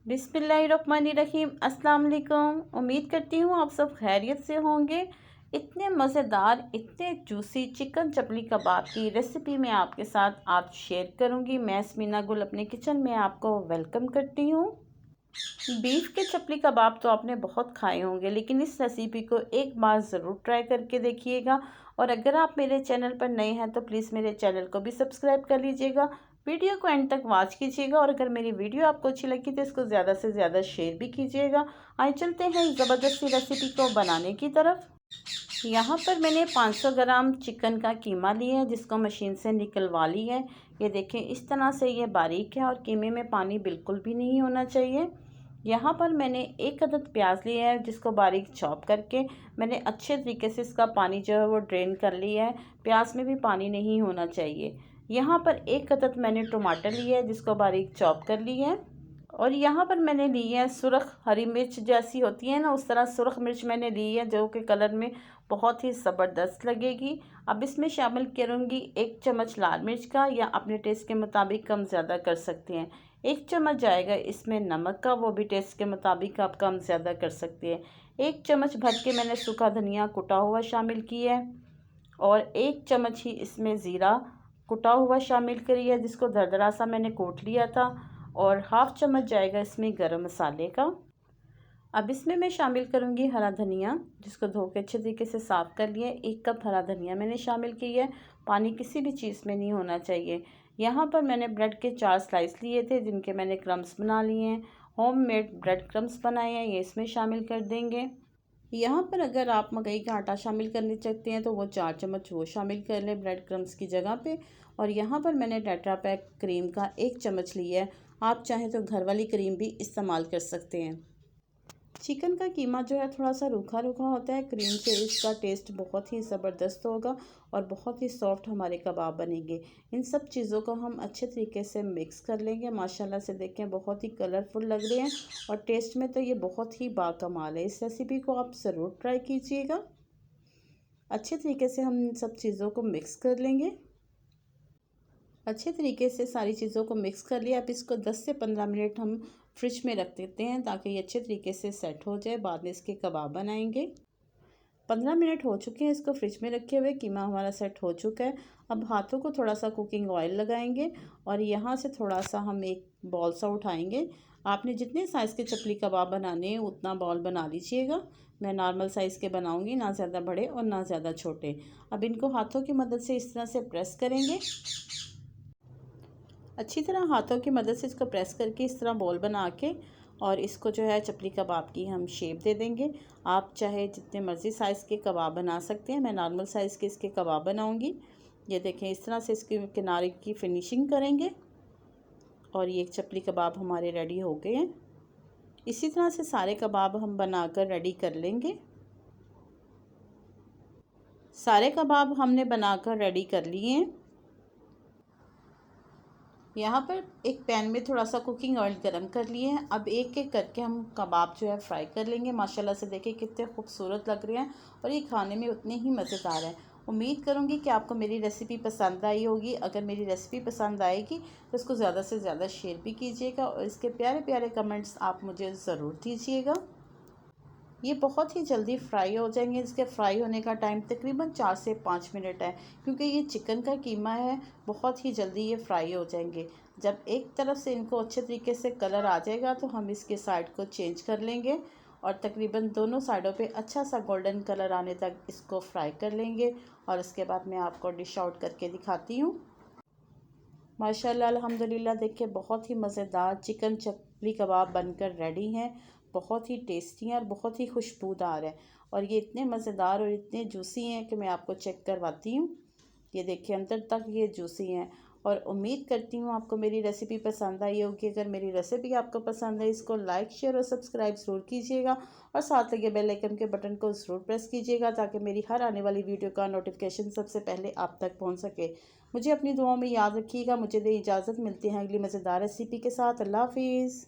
बिस्मिल्लाहिर्रहमानिर्रहीम। अस्सलाम वालेकुम। उम्मीद करती हूँ आप सब खैरियत से होंगे। इतने मज़ेदार, इतने जूसी चिकन चपली कबाब की रेसिपी मैं आपके साथ आज शेयर करूँगी। मैं स्मीना गुल अपने किचन में आपको वेलकम करती हूँ। बीफ के चपली कबाब तो आपने बहुत खाए होंगे, लेकिन इस रेसिपी को एक बार ज़रूर ट्राई करके देखिएगा। और अगर आप मेरे चैनल पर नए हैं तो प्लीज़ मेरे चैनल को भी सब्सक्राइब कर लीजिएगा। वीडियो को एंड तक वॉच कीजिएगा और अगर मेरी वीडियो आपको अच्छी लगी तो इसको ज़्यादा से ज़्यादा शेयर भी कीजिएगा। आइए चलते हैं इस ज़बरदस्ती रेसिपी को बनाने की तरफ। यहाँ पर मैंने 500 ग्राम चिकन का कीमा लिया है, जिसको मशीन से निकलवा ली है। ये देखें, इस तरह से ये बारीक है और कीमे में पानी बिल्कुल भी नहीं होना चाहिए। यहाँ पर मैंने एक अदद प्याज लिया है, जिसको बारीक चॉप करके मैंने अच्छे तरीके से इसका पानी जो है वो ड्रेन कर लिया है। प्याज में भी पानी नहीं होना चाहिए। यहाँ पर एक अदद मैंने टमाटर लिया है, जिसको बारीक चॉप कर लिया है। और यहाँ पर मैंने ली है सुरख हरी मिर्च, जैसी होती है ना उस तरह सुरख मिर्च मैंने ली है, जो कि कलर में बहुत ही ज़बरदस्त लगेगी। अब इसमें शामिल करूँगी 1 चम्मच लाल मिर्च का, या अपने टेस्ट के मुताबिक कम ज़्यादा कर सकते हैं। 1 चम्मच जाएगा इसमें नमक का, वो भी टेस्ट के मुताबिक आप कम ज़्यादा कर सकते हैं। 1 चम्मच भर के मैंने सूखा धनिया कुटा हुआ शामिल किया है। और 1 चम्मच ही इसमें ज़ीरा कुटा हुआ शामिल करिए, जिसको दरदरा सा मैंने कूट लिया था। और हाफ़ चम्मच जाएगा इसमें गरम मसाले का। अब इसमें मैं शामिल करूँगी हरा धनिया, जिसको धो के अच्छे तरीके से साफ़ कर लिया है। 1 कप हरा धनिया मैंने शामिल किया है। पानी किसी भी चीज़ में नहीं होना चाहिए। यहाँ पर मैंने ब्रेड के 4 स्लाइस लिए थे, जिनके मैंने क्रम्स बना लिए हैं। होममेड ब्रेड क्रम्स बनाए हैं, ये इसमें शामिल कर देंगे। यहाँ पर अगर आप मकई का आटा शामिल करना चाहते हैं तो वो 4 चम्मच वो शामिल कर लें ब्रेड क्रम्स की जगह पे। और यहाँ पर मैंने टेट्रा पैक क्रीम का 1 चम्मच लिया है। आप चाहें तो घर वाली क्रीम भी इस्तेमाल कर सकते हैं। चिकन का कीमा जो है थोड़ा सा रूखा रूखा होता है, क्रीम से इसका टेस्ट बहुत ही ज़बरदस्त होगा और बहुत ही सॉफ्ट हमारे कबाब बनेंगे। इन सब चीज़ों को हम अच्छे तरीके से मिक्स कर लेंगे। माशाल्लाह से देखें, बहुत ही कलरफुल लग रहे हैं और टेस्ट में तो ये बहुत ही बाकमाल है। इस रेसिपी को आप ज़रूर ट्राई कीजिएगा। अच्छे तरीके से हम इन सब चीज़ों को मिक्स कर लेंगे। अच्छे तरीके से सारी चीज़ों को मिक्स कर लिया। अब इसको 10 से 15 मिनट हम फ्रिज में रख देते हैं, ताकि ये अच्छे तरीके से सेट हो जाए। बाद में इसके कबाब बनाएंगे। 15 मिनट हो चुके हैं इसको फ्रिज में रखे हुए। कीमा हमारा सेट हो चुका है। अब हाथों को थोड़ा सा कुकिंग ऑयल लगाएंगे और यहाँ से थोड़ा सा हम एक बॉल सा उठाएंगे। आपने जितने साइज़ के चपली कबाब बनाने हैं उतना बॉल बना लीजिएगा। मैं नॉर्मल साइज़ के बनाऊंगी, ना ज़्यादा बड़े और ना ज़्यादा छोटे। अब इनको हाथों की मदद से इस तरह से प्रेस करेंगे। अच्छी तरह हाथों की मदद से इसको प्रेस करके इस तरह बॉल बना के और इसको जो है चपली कबाब की हम शेप दे देंगे। आप चाहे जितने मर्ज़ी साइज़ के कबाब बना सकते हैं। मैं नॉर्मल साइज़ के इसके कबाब बनाऊंगी। ये देखें, इस तरह से इसके किनारे की फिनिशिंग करेंगे और ये चपली कबाब हमारे रेडी हो गए हैं। इसी तरह से सारे कबाब हम बनाकर रेडी कर लेंगे। सारे कबाब हमने बनाकर रेडी कर लिए हैं। यहाँ पर एक पैन में थोड़ा सा कुकिंग ऑयल गरम कर लिए हैं। अब एक एक करके हम कबाब जो है फ्राई कर लेंगे। माशाल्लाह से देखिए कितने खूबसूरत लग रहे हैं और ये खाने में उतने ही मज़ेदार है। उम्मीद करूँगी कि आपको मेरी रेसिपी पसंद आई होगी। अगर मेरी रेसिपी पसंद आएगी तो इसको ज़्यादा से ज़्यादा शेयर भी कीजिएगा और इसके प्यारे प्यारे कमेंट्स आप मुझे ज़रूर दीजिएगा। ये बहुत ही जल्दी फ्राई हो जाएंगे। इसके फ्राई होने का टाइम तकरीबन 4 से 5 मिनट है, क्योंकि ये चिकन का कीमा है। बहुत ही जल्दी ये फ्राई हो जाएंगे। जब एक तरफ से इनको अच्छे तरीके से कलर आ जाएगा तो हम इसके साइड को चेंज कर लेंगे और तकरीबन दोनों साइडों पे अच्छा सा गोल्डन कलर आने तक इसको फ्राई कर लेंगे। और उसके बाद मैं आपको डिश आउट करके दिखाती हूँ। माशाल्लाह अल्हम्दुलिल्लाह, देखिए बहुत ही मज़ेदार चिकन चपली कबाब बनकर रेडी हैं। बहुत ही टेस्टी हैं और बहुत ही खुशबूदार है। और ये इतने मज़ेदार और इतने जूसी हैं कि मैं आपको चेक करवाती हूँ। ये देखिए, अंदर तक ये जूसी हैं। और उम्मीद करती हूँ आपको मेरी रेसिपी पसंद आई होगी। अगर मेरी रेसिपी आपको पसंद है, इसको लाइक शेयर और सब्सक्राइब ज़रूर कीजिएगा और साथ लगे बेल आइकन के बटन को ज़रूर प्रेस कीजिएगा, ताकि मेरी हर आने वाली वीडियो का नोटिफिकेशन सबसे पहले आप तक पहुँच सके। मुझे अपनी दुआओं में याद रखिएगा। मुझे दे इजाज़त, मिलती हैं अगली मज़ेदार रेसिपी के साथ। अल्लाह हाफिज़।